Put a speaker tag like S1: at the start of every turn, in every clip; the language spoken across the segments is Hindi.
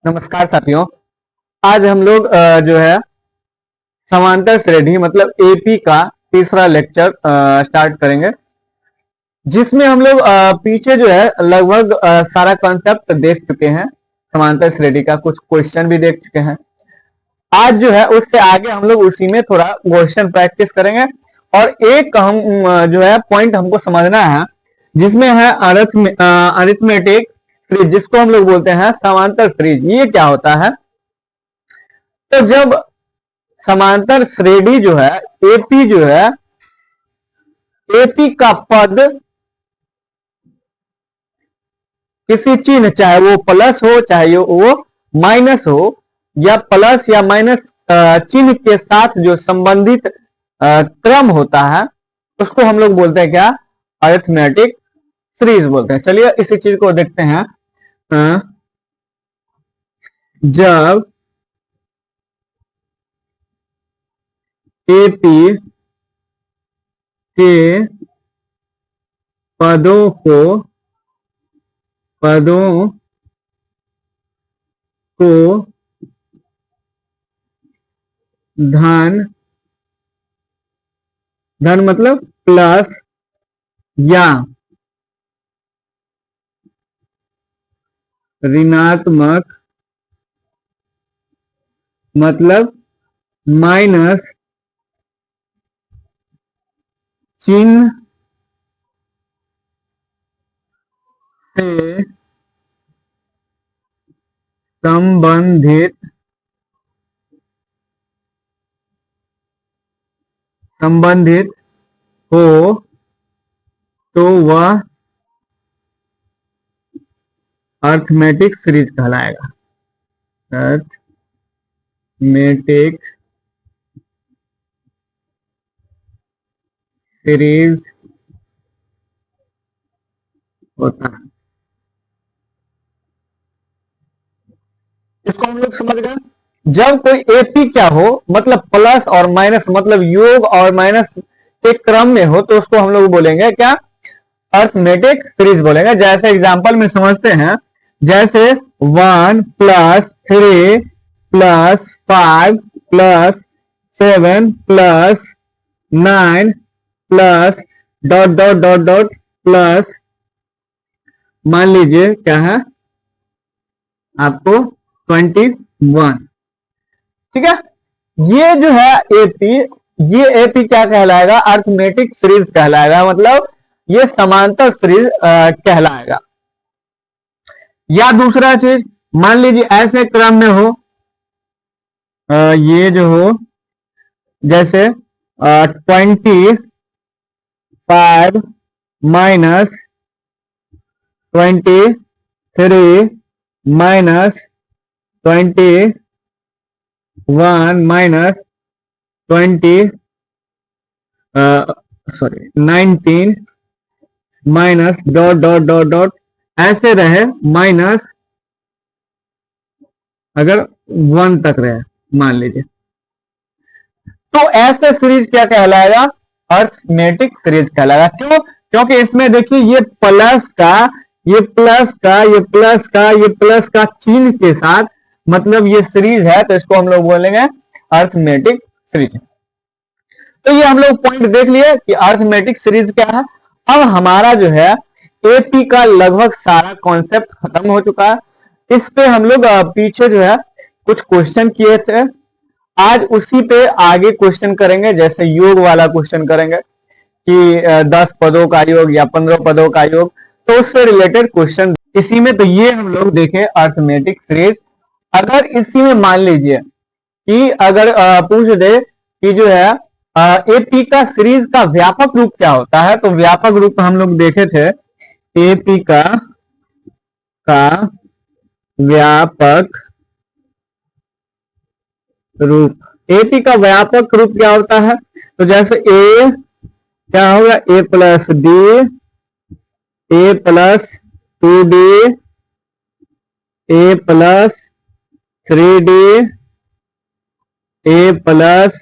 S1: नमस्कार साथियों। आज हम लोग जो है समांतर श्रेणी मतलब एपी का तीसरा लेक्चर स्टार्ट करेंगे, जिसमें हम लोग पीछे जो है लगभग सारा कॉन्सेप्ट देख चुके हैं। समांतर श्रेणी का कुछ क्वेश्चन भी देख चुके हैं। आज जो है उससे आगे हम लोग उसी में थोड़ा क्वेश्चन प्रैक्टिस करेंगे और एक हम जो है पॉइंट हमको समझना है, जिसमें है अरिथमेटिक सीरीज, जिसको हम लोग बोलते हैं समांतर सीरीज। ये क्या होता है? तो जब समांतर श्रेणी जो है एपी जो है एपी का पद किसी चिन्ह, चाहे वो प्लस हो चाहे वो माइनस हो, या प्लस या माइनस चिन्ह के साथ जो संबंधित क्रम होता है, उसको हम लोग बोलते हैं क्या? अरिथमेटिक सीरीज बोलते हैं। चलिए इसी चीज को देखते हैं। जब एपी के पदों को धन मतलब प्लस या ऋणात्मक मतलब माइनस चिन्ह से संबंधित हो तो वह अरिथमेटिक सीरीज कहलाएगा। अरिथमेटिक सीरीज होता है। इसको हम लोग समझ गए। जब कोई एपी क्या हो मतलब प्लस और माइनस मतलब योग और माइनस के क्रम में हो, तो उसको हम लोग बोलेंगे क्या? अरिथमेटिक सीरीज बोलेंगे। जैसे एग्जांपल में समझते हैं, जैसे 1 + 3 + 5 + 7 + 9 plus dot dot dot dot plus, मान लीजिए क्या है आपको 21। ठीक है, ये जो है एपी, ये एपी क्या कहलाएगा? अरिथमेटिक सीरीज कहलाएगा, मतलब ये समांतर सीरीज कहलाएगा। या दूसरा चीज, मान लीजिए ऐसे क्रम में हो, ये जो हो जैसे 25 minus 23 minus 21 minus 19 minus dot dot dot dot ऐसे रहे, माइनस अगर 1 तक रहे मान लीजिए, तो ऐसे सीरीज क्या कहलाएगा? अरिथमेटिक सीरीज कहलाएगा। क्यों? क्योंकि इसमें देखिए ये प्लस का ये प्लस का ये प्लस का ये प्लस का चिन्ह के साथ मतलब ये सीरीज है, तो इसको हम लोग बोलेंगे अरिथमेटिक सीरीज। तो ये हम लोग पॉइंट देख लिए कि अरिथमेटिक सीरीज क्या है। अब हमारा जो है एपी का लगभग सारा कॉन्सेप्ट खत्म हो चुका है। इस पे हम लोग पीछे जो है कुछ क्वेश्चन किए थे, आज उसी पे आगे क्वेश्चन करेंगे। जैसे योग वाला क्वेश्चन करेंगे कि 10 पदों का योग या 15 पदों का योग, तो उससे रिलेटेड क्वेश्चन इसी में। तो ये हम लोग देखें अरिथमेटिक सीरीज। अगर इसी में मान लीजिए कि अगर पूछ दे कि जो है एपी का सीरीज का व्यापक रूप क्या होता है, तो व्यापक रूप हम लोग देखे थे। एपी का व्यापक रूप, एपी का व्यापक रूप क्या होता है? तो जैसे ए क्या होगा? a + d, a + 2d, a + 3d, a +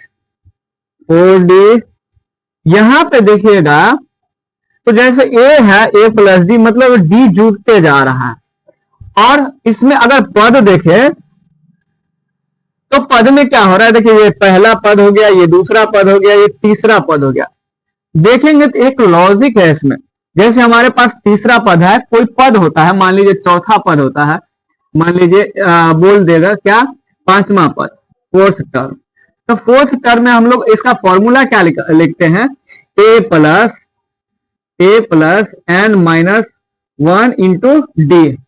S1: 4d। यहां पे देखिएगा तो जैसे a है a + d मतलब d जुड़ते जा रहा है, और इसमें अगर पद देखें तो पद में क्या हो रहा है, देखिए ये पहला पद हो गया, ये दूसरा पद हो गया, ये तीसरा पद हो गया। देखेंगे तो एक लॉजिक है इसमें। जैसे हमारे पास तीसरा पद है, कोई पद होता है, मान लीजिए चौथा पद होता है, मान लीजिए बोल देगा क्या, पांचवा पद, फोर्थ टर्म। तो फोर्थ टर्म में हम लोग इसका फॉर्मूला क्या लिखते हैं, A plus N minus 1 into D.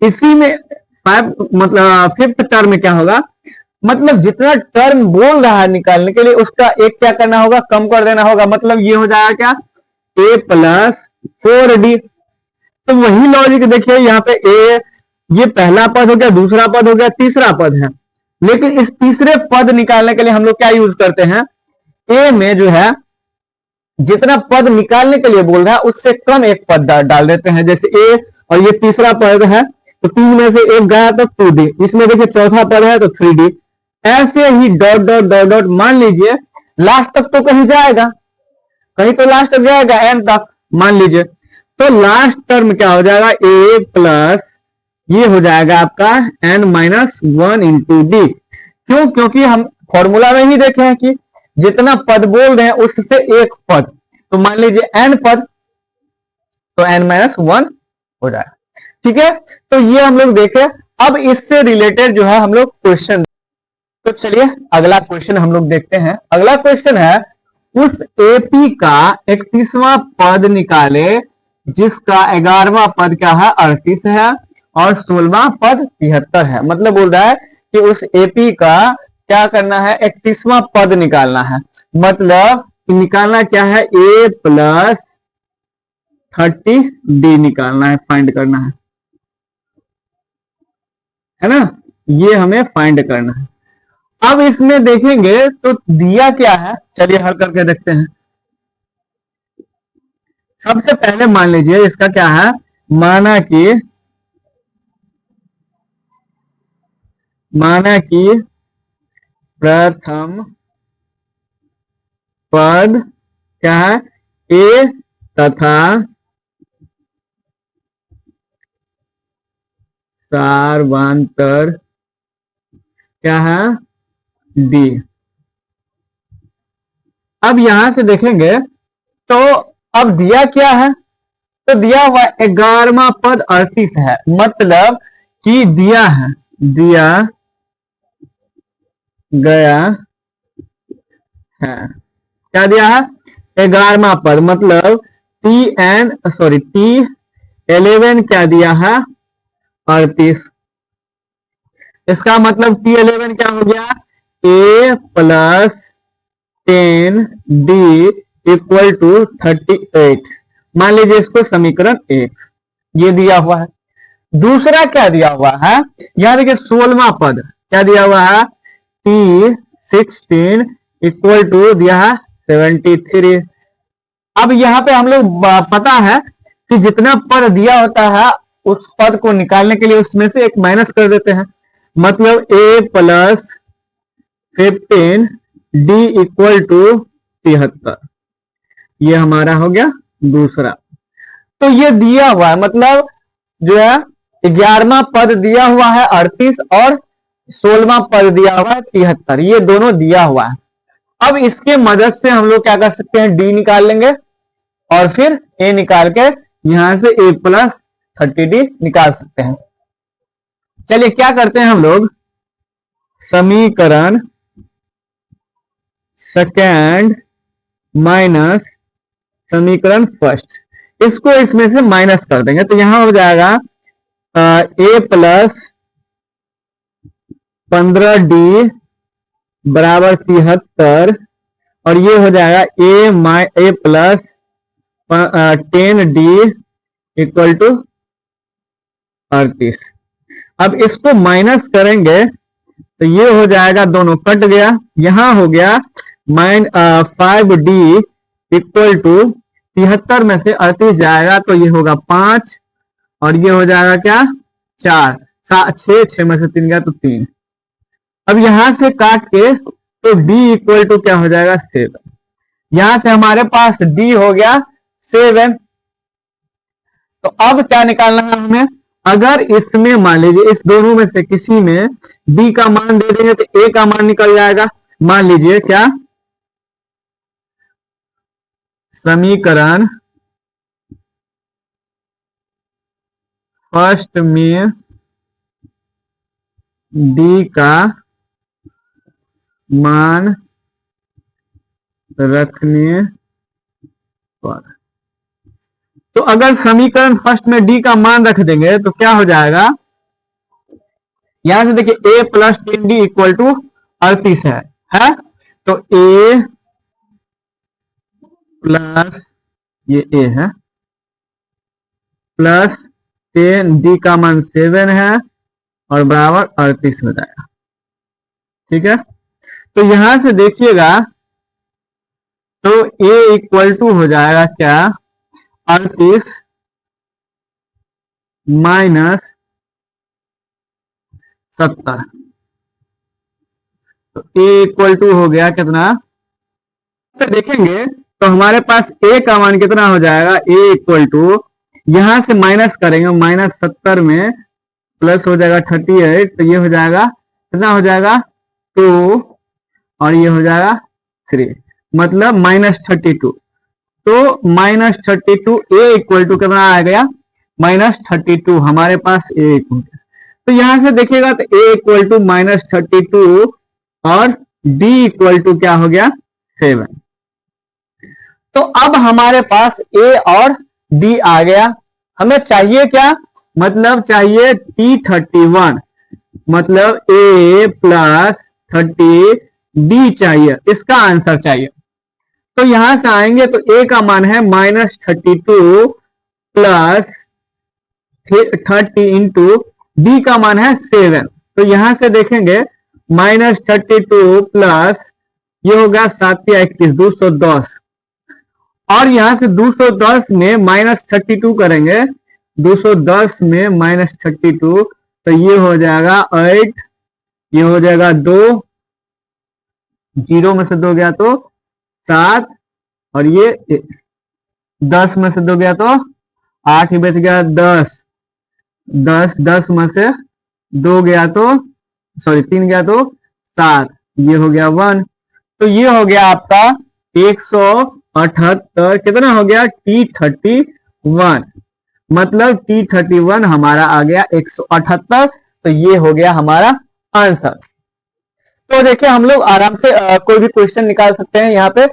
S1: इसी में मतलब फिफ्थ टर्म में क्या होगा, मतलब जितना टर्म बोल रहा है निकालने के लिए उसका एक क्या करना होगा, कम कर देना होगा। मतलब ये हो जाएगा क्या, ए प्लस 4d। तो वही लॉजिक देखिए यहाँ पे ए, ये पहला पद हो गया, दूसरा पद हो गया, तीसरा पद है। लेकिन इस तीसरे पद निकालने के लिए हम लोग क्या यूज करते हैं, ए में जो है जितना पद निकालने के लिए बोल रहा है उससे कम एक पद डाल देते हैं। जैसे ए और ये तीसरा पद है तो 3 में से एक गया तो 2d, इसमें देखिए चौथा पद है तो 3d। ऐसे ही डॉट डॉट डॉट डॉट, मान लीजिए लास्ट तक तो कहीं जाएगा, कहीं तो लास्ट तक जाएगा, एन तक मान लीजिए। तो लास्ट टर्म क्या हो जाएगा, ए प्लस ये हो जाएगा आपका एन माइनस 1 इंटू डी। क्यों, क्योंकि हम फॉर्मूला में ही देखे हैं कि जितना पद बोल रहे हैं उससे एक पद, तो मान लीजिए एन पद, तो एन माइनस 1 हो जाएगा। ठीक है, तो ये हम लोग देखे। अब इससे रिलेटेड जो है हम लोग क्वेश्चन, तो चलिए अगला क्वेश्चन हम लोग देखते हैं। अगला क्वेश्चन है, उस एपी का 31वां पद निकाले जिसका 11वां पद क्या है, 38 है और 16वां पद 73 है। मतलब बोल रहा है कि उस एपी का क्या करना है, 31वां पद निकालना है। मतलब निकालना क्या है, ए प्लस 30d निकालना है, फाइंड करना है ना, ये हमें फाइंड करना है। अब इसमें देखेंगे तो दिया क्या है, चलिए हल करके देखते हैं। सबसे पहले मान लीजिए इसका क्या है, माना कि प्रथम पद क्या है, ए तथा सार्वंतर क्या है, डी। अब यहां से देखेंगे तो अब दिया क्या है, तो दिया हुआ 11वां पद 38 है। मतलब कि दिया गया है, क्या दिया है, 11वां पद। मतलब T11 क्या दिया है, 38। इसका मतलब T11 क्या हो गया, a plus 10d equal to 38। मान लीजिए इसको समीकरण 1 ये दिया हुआ है। दूसरा क्या दिया हुआ है, यहां देखिए 16वां पद क्या दिया हुआ है, T16 इक्वल टू दिया है 73। अब यहां पे हम लोग पता है कि जितना पद दिया होता है उस पद को निकालने के लिए उसमें से एक माइनस कर देते हैं। मतलब a plus 15d equal to 73, ये हमारा हो गया दूसरा। तो ये दिया हुआ है, मतलब जो है 11वां पद दिया हुआ है 38 और 16वां पद दिया हुआ है 73, ये दोनों दिया हुआ है। अब इसके मदद से हम लोग क्या कर सकते हैं, डी निकाल लेंगे और फिर ए निकाल के यहां से a प्लस 30d निकाल सकते हैं। चलिए क्या करते हैं हम लोग, समीकरण सेकेंड माइनस समीकरण फर्स्ट, इसको इसमें से माइनस कर देंगे। तो यहां हो जाएगा a प्लस 15d बराबर 73 और ये हो जाएगा a plus 10d equal to 38। अब इसको माइनस करेंगे तो ये हो जाएगा, दोनों कट गया, यहां हो गया 5d इक्वल टू 73 में से 38 जाएगा तो ये होगा 5 और ये हो जाएगा क्या 4, 6 में से 3 गया तो 3। अब यहां से काट के तो d इक्वल टू क्या हो जाएगा 7। यहां से हमारे पास d हो गया 7। तो अब क्या निकालना है हमें, अगर इसमें मान लीजिए इस दोनों में से किसी में b का मान दे देंगे तो a का मान निकल जाएगा। मान लीजिए क्या, समीकरण फर्स्ट में d का मान रखने पर, तो अगर समीकरण फर्स्ट में d का मान रख देंगे तो क्या हो जाएगा, यहां से देखिए a plus 3d equal to 38 है तो a प्लस ये a है प्लस 10, d का मान 7 है और बराबर 38 हो जाएगा। ठीक है, तो यहां से देखिएगा तो a इक्वल टू हो जाएगा क्या, 38 माइनस 70, तो a इक्वल टू हो गया कितना, तो देखेंगे तो हमारे पास a का मान कितना हो जाएगा, a इक्वल टू यहां से माइनस करेंगे, माइनस 70 में प्लस हो जाएगा 38, तो ये हो जाएगा कितना हो जाएगा 2 और ये हो जाएगा 3, मतलब माइनस 32। तो माइनस 32 a इक्वल टू कितना आ गया, माइनस 32 हमारे पास a इक्वल टू, तो यहां से देखिएगा तो a इक्वल टू माइनस 32 और d इक्वल टू क्या हो गया 7। तो अब हमारे पास a और d आ गया, हमें चाहिए क्या, मतलब चाहिए T31, मतलब a प्लस 30 d चाहिए, इसका आंसर चाहिए। तो यहां से आएंगे तो a का मान है माइनस 32 प्लस 30 इंटू d का मान है 7, तो यहां से देखेंगे माइनस 32 प्लस ये होगा 7 या 21 210, और यहां से 210 में माइनस 32 करेंगे, 210 में माइनस 32 तो ये हो जाएगा 8, ये हो जाएगा 2, 0 में से 2 गया तो 7 और ये 10 में से 2 गया तो 8 ही बच गया, 10 में से 2 गया तो 3 गया तो 7, ये हो गया 1, तो ये हो गया आपका 178, कितना हो गया T31, मतलब T31 हमारा आ गया 178, तो ये हो गया हमारा आंसर। तो देखिए हम लोग आराम से कोई भी क्वेश्चन निकाल सकते हैं, यहाँ पे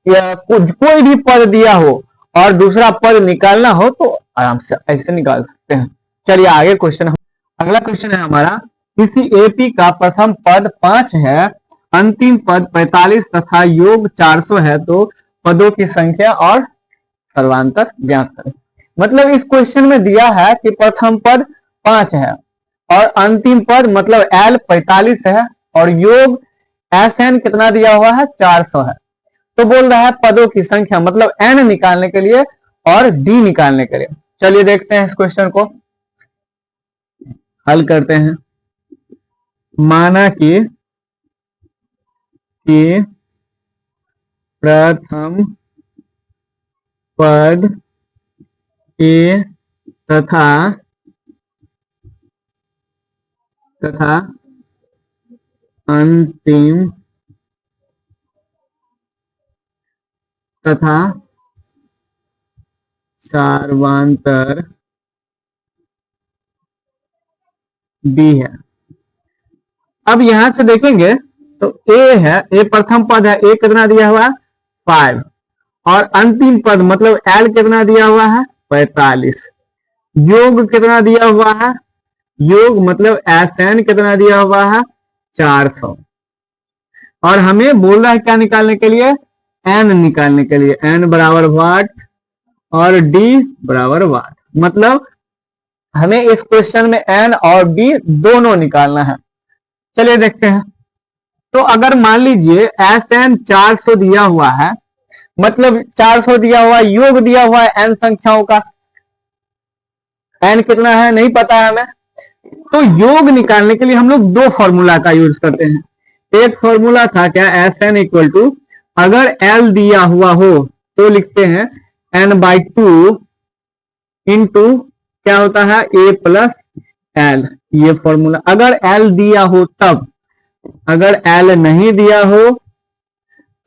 S1: कोई भी पद दिया हो और दूसरा पद निकालना हो तो आराम से ऐसे निकाल सकते हैं। चलिए आगे क्वेश्चन, अगला क्वेश्चन है हमारा, किसी एपी का प्रथम पद 5 है, अंतिम पद 45 तथा योग 400 है, तो पदों की संख्या और सर्वांतर ज्ञात करें। मतलब इस क्वेश्चन में दिया है कि प्रथम पद 5 है और अंतिम पद मतलब L 45 है और योग SN कितना दिया हुआ है 400 है, तो बोल रहा है पदों की संख्या मतलब N निकालने के लिए और D निकालने के लिए। चलिए देखते हैं इस क्वेश्चन को हल करते हैं। माना कि प्रथम पद A तथा अंतिम तथा सर्वांतर D है। अब यहां से देखेंगे तो A है, A प्रथम पद है, A कितना दिया हुआ है 5 और अंतिम पद मतलब L कितना दिया हुआ है 45, योग कितना दिया हुआ है, योग मतलब SN कितना दिया हुआ है 400, और हमें बोल रहा है क्या निकालने के लिए, N निकालने के लिए, N बराबर वाट और D बराबर वाट, मतलब हमें इस क्वेश्चन में N और D दोनों निकालना है। चलिए देखते हैं। तो अगर मान लीजिए SN 400 दिया हुआ है, मतलब 400 दिया हुआ, योग दिया हुआ है N संख्याओं का, N कितना है नहीं पता है हमें, तो योग निकालने के लिए हम लोग दो फॉर्मूला का यूज करते हैं। एक फॉर्मूला था क्या, SN इक्वल टू अगर L दिया हुआ हो तो लिखते हैं N/2 इंटू क्या होता है ए प्लस एल, ये फॉर्मूला। अगर एल दिया हो तब, अगर एल नहीं दिया हो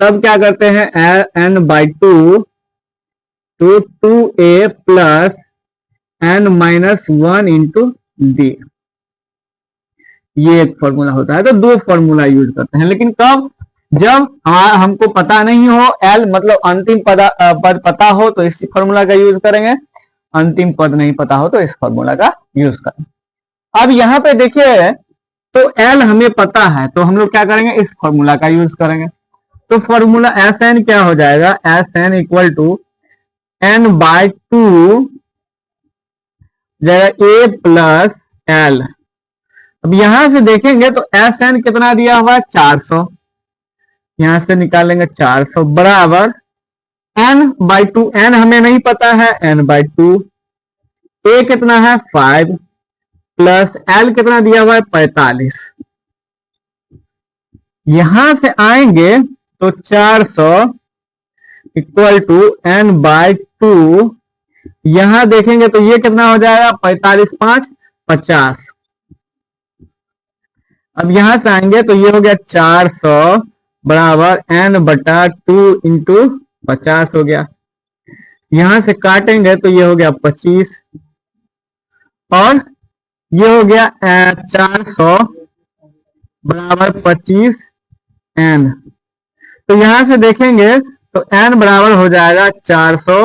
S1: तब क्या करते हैं, एन बाई टू तो 2a plus N minus 1 into D, ये एक फॉर्मूला होता है। तो दो फॉर्मूला यूज करते हैं, लेकिन कब, जब हमको पता नहीं हो एल मतलब अंतिम पद पता हो तो इस फॉर्मूला का यूज करेंगे, अंतिम पद नहीं पता हो तो इस फॉर्मूला का यूज करेंगे। अब यहां पे देखिए तो एल हमें पता है तो हम लोग क्या करेंगे, इस फॉर्मूला का यूज करेंगे। तो फॉर्मूला एस एन क्या हो जाएगा, S N equal to N by two जाएगा ए प्लस एल। अब यहां से देखेंगे तो एस एन कितना दिया हुआ है 400, यहां से निकालेंगे 400 बराबर एन बाई टू, एन हमें नहीं पता है एन बाई टू, ए कितना है 5 प्लस एल कितना दिया हुआ है 45। यहां से आएंगे तो 400 equal to N by two, यहां देखेंगे तो ये कितना हो जाएगा 45 5 50। अब यहां से आएंगे तो ये हो गया 400 बराबर एन बटा 2 इंटू 50 हो गया। यहां से काटेंगे तो ये हो गया 25 और ये हो गया 400 बराबर 25 एन। तो यहां से देखेंगे तो एन बराबर हो जाएगा 400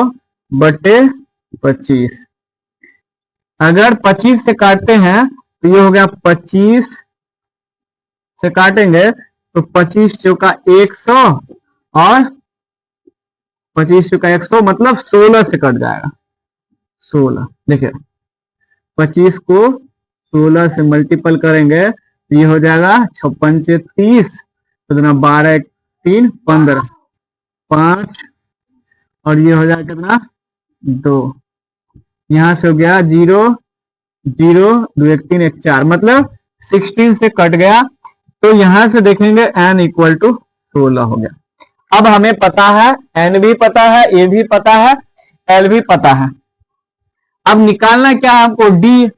S1: बटे 25। अगर 25 से काटते हैं तो ये हो गया 25 से काटेंगे तो 25 चौका 100 और 25 चौका 100 मतलब 16 से कट जाएगा 16। देखिए 25 को 16 से मल्टीपल करेंगे तो ये हो जाएगा 56 से 30 तो 12 3 15 5 और ये हो जाएगा कितना 2, यहां से हो गया 0 0 2 1 3 1 4 मतलब 16 से कट गया। तो यहां से देखेंगे n इक्वल टू 16 हो गया। अब हमें पता है n भी पता है, a भी पता है, l भी पता है। अब निकालना क्या है हमको, d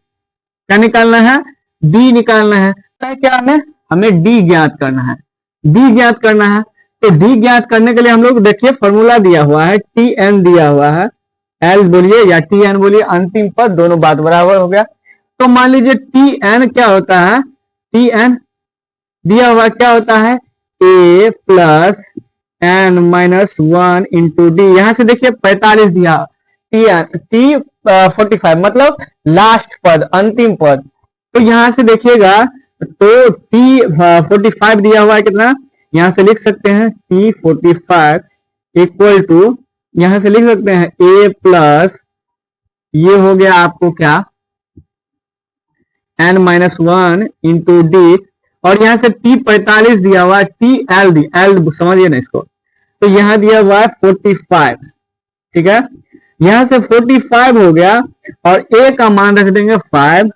S1: क्या निकालना है, d निकालना है। तो क्या हमें d ज्ञात करना है, d ज्ञात करना है। तो d ज्ञात करने के लिए हम लोग देखिए फॉर्मूला दिया हुआ है, tn दिया हुआ है, l बोलिए या tn बोलिए, अंतिम पद दोनों बात बराबर हो गया। तो मान लीजिए tn क्या होता है, tn दिया हुआ क्या होता है a plus N minus 1 into D. यहां से देखिए 45 दिया, टी 45 मतलब लास्ट पद अंतिम पद। तो यहां से देखिएगा तो टी 45 दिया हुआ है कितना, यहां से लिख सकते हैं टी 45 इक्वल टू, यहां से लिख सकते हैं a प्लस ये हो गया आपको क्या एन माइनस 1 इंटू डी, और यहां से टी 45 दिया हुआ है, टी एल दी, एल समझिए ना इसको। तो यहां दिया हुआ है 45, ठीक है। यहां से 45 हो गया और ए का मान रख देंगे 5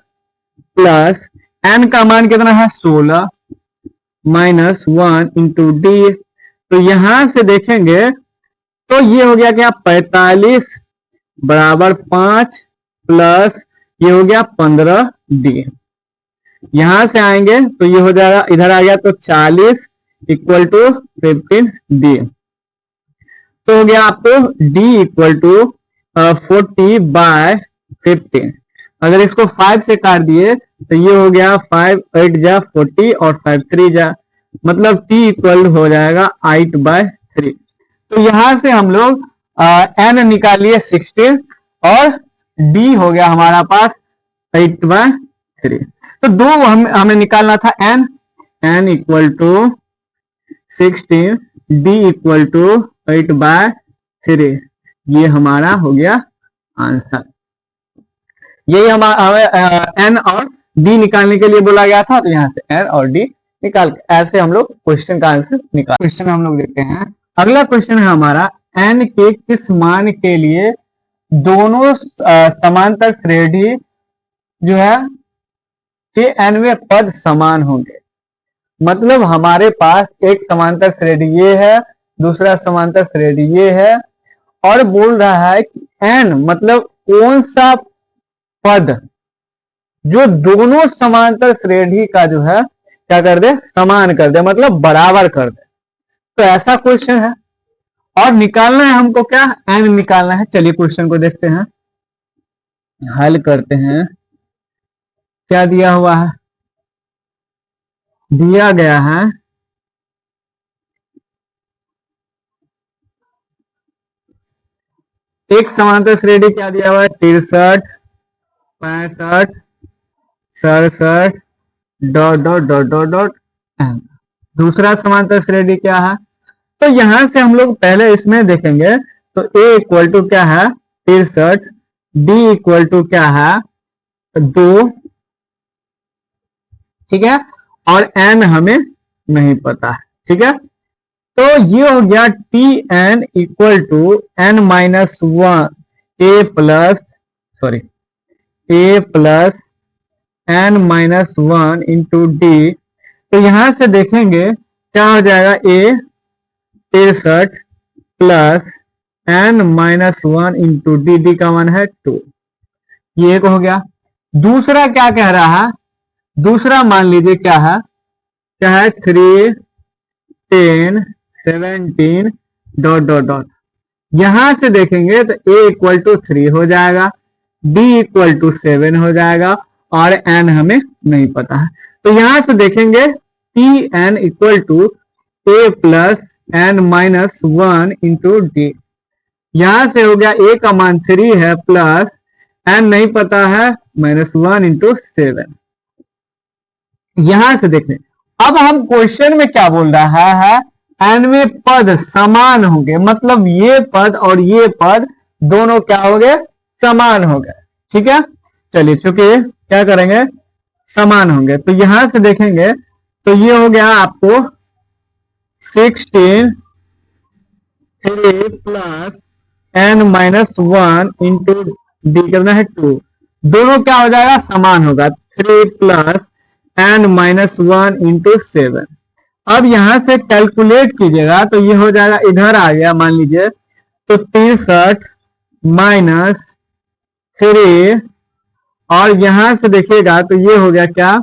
S1: प्लस एन का मान कितना है 16 माइनस 1 इंटू डी। तो यहां से देखेंगे तो ये हो गया क्या 45 बराबर 5 प्लस ये हो गया 15 डी। यहां से आएंगे तो ये हो जाएगा, इधर आ गया तो 40 इक्वल टू 15 डी। तो हो गया आपको d इक्वल टू 40 बाय 15। अगर इसको 5 से काट दिए तो ये हो गया 5 8 जा 40 और 5 3 जा, मतलब t इक्वल हो जाएगा 8 बाय 3। तो यहां से हम लोग n निकालिए 16 और d हो गया हमारा पास 8 बाय 3। तो दो हमें निकालना था n equal to 16 d equal to 8 by 3, ये हमारा हो गया आंसर। यही हमारा n और d निकालने के लिए बोला गया था, तो यहां से n और d निकाल, ऐसे हम लोग क्वेश्चन का आंसर निकाल। क्वेश्चन हम लोग देखते हैं, अगला क्वेश्चन है हमारा n के किस मान के लिए दोनों समांतर श्रेणी जो है के nवें पद समान होंगे। मतलब हमारे पास एक समांतर श्रेणी ये है, दूसरा समांतर श्रेणी ये है, और बोल रहा है कि n मतलब कौन सा पद जो दोनों समांतर श्रेणी का जो है क्या कर दे, समान कर दे, मतलब बराबर कर दे। तो ऐसा क्वेश्चन है और निकालना है हमको क्या, एन निकालना है। चलिए क्वेश्चन को देखते हैं, हल करते हैं। क्या दिया हुआ है, दिया गया है एक समांतर श्रेणी, क्या दिया हुआ है 63, 65, 67 dot dot dot dot dot N. दूसरा समांतर श्रेणी क्या है, तो यहां से हम लोग पहले इसमें देखेंगे। तो ए इक्वल टू क्या है 63, डी इक्वल टू क्या है 2, ठीक है, और एन हमें नहीं पता है, ठीक है। तो ये हो गया T N equal to N minus one A plus N minus one into D. तो यहां से देखेंगे क्या हो जाएगा, A 63 plus N minus one into D, D का वन है 2, ये एक हो गया। दूसरा क्या कह रहा है, दूसरा मान लीजिए क्या है 3, 10, 17 डॉट डॉट डॉट। यहां से देखेंगे तो ए इक्वल टू 3 हो जाएगा, डी इक्वल टू 7 हो जाएगा, और एन हमें नहीं पता है। तो यहां से देखेंगे T N equal to A plus N minus one into D. यहां से हो गया ए का मान 3 है, प्लस एन नहीं पता है -1 इंटू 7। यहां से देखें, अब हम क्वेश्चन में क्या बोल रहा है, एन में पद समान होंगे, मतलब ये पद और ये पद दोनों क्या हो गए, समान हो गए, ठीक है। चलिए चूंकि क्या करेंगे, समान होंगे, तो यहां से देखेंगे तो ये हो गया आपको 16 3 plus N minus one into D करना है 2, दोनों क्या हो जाएगा, समान होगा, 3 plus N minus one into 7। अब यहां से कैलकुलेट कीजिएगा तो ये हो जाएगा, इधर आ गया मान लीजिए, तो 63 माइनस 3, और यहां से देखिएगा तो ये हो गया क्या,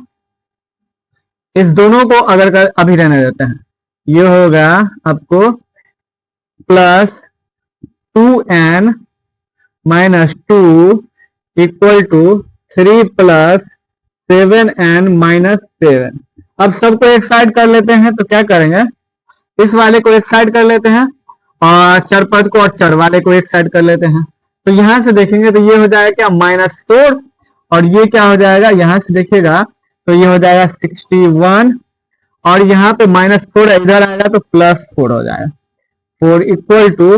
S1: इस दोनों को अगर अभी रहने देते हैं, ये होगा आपको plus 2n minus 2 equal to 3 plus 7n minus 7। अब सबको एक साइड कर लेते हैं, तो क्या करेंगे, इस वाले को एक साइड कर लेते हैं और चर पद को और चर वाले को एक साइड कर लेते हैं। तो यहां से देखेंगे तो ये हो जाएगा क्या -4, और ये क्या हो जाएगा, यहां से देखिएगा तो ये हो जाएगा 61, और यहाँ पे -4 इधर आएगा तो +4 हो जाएगा, 4 इक्वल टू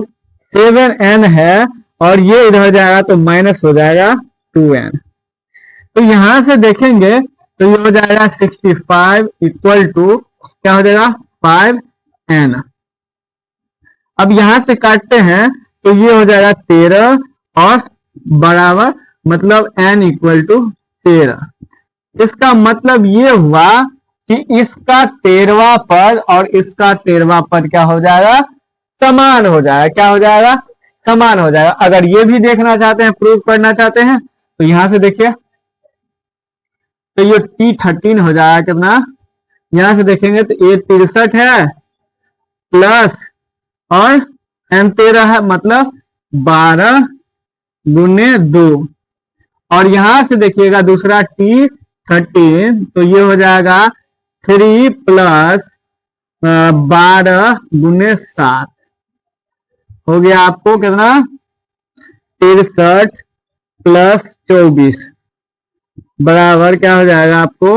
S1: 7n है, और ये इधर जाएगा तो माइनस हो जाएगा 2n। तो यहां से देखेंगे तो ये हो जाएगा 65 इक्वल टू क्या हो जाएगा 5n। अब यहां से काटते हैं तो ये हो जाएगा 13 और बराबर, मतलब n इक्वल टू 13। इसका मतलब ये हुआ कि इसका 13वां पद और इसका 13वां पद क्या हो जाएगा, समान हो जाएगा। क्या हो जाएगा, समान हो जाएगा। अगर ये भी देखना चाहते हैं, प्रूव करना चाहते हैं, तो यहां से देखिए तो ये T13 हो जाएगा कितना, यहां से देखेंगे तो ये 63 है प्लस और n 13 है, मतलब 12 गुने 2, और यहां से देखिएगा दूसरा T13, तो ये हो जाएगा 3 प्लस 12 गुने 7, हो गया आपको कितना 63 प्लस 24 बराबर क्या हो जाएगा आपको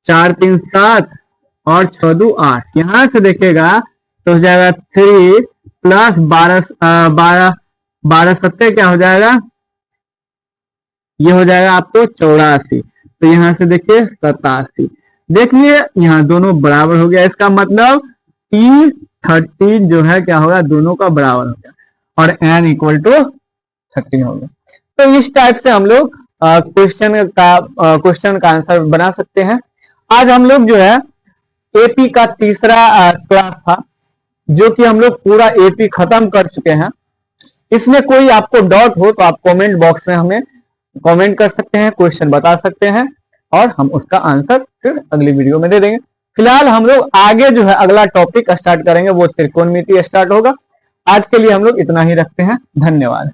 S1: 4 3 7 और 6 2 8। यहां से देखिएगा तो हो जाएगा 3 प्लस 12 सत्ते क्या हो जाएगा, ये हो जाएगा आपको 84। तो यहां से देखिए 87, देखिए यहाँ दोनों बराबर हो गया। इसका मतलब T13 जो है क्या होगा, दोनों का बराबर हो गया, और n इक्वल टू 13 हो गया। तो इस टाइप से हम लोग क्वेश्चन का आंसर बना सकते हैं। आज हम लोग जो है एपी का तीसरा क्लास था, जो कि हम लोग पूरा एपी खत्म कर चुके हैं। इसमें कोई आपको डाउट हो तो आप कमेंट बॉक्स में हमें कमेंट कर सकते हैं, क्वेश्चन बता सकते हैं और हम उसका आंसर फिर अगली वीडियो में दे देंगे। फिलहाल हम लोग आगे जो है अगला टॉपिक स्टार्ट करेंगे, वो त्रिकोणमिति स्टार्ट होगा। आज के लिए हम लोग इतना ही रखते हैं। धन्यवाद।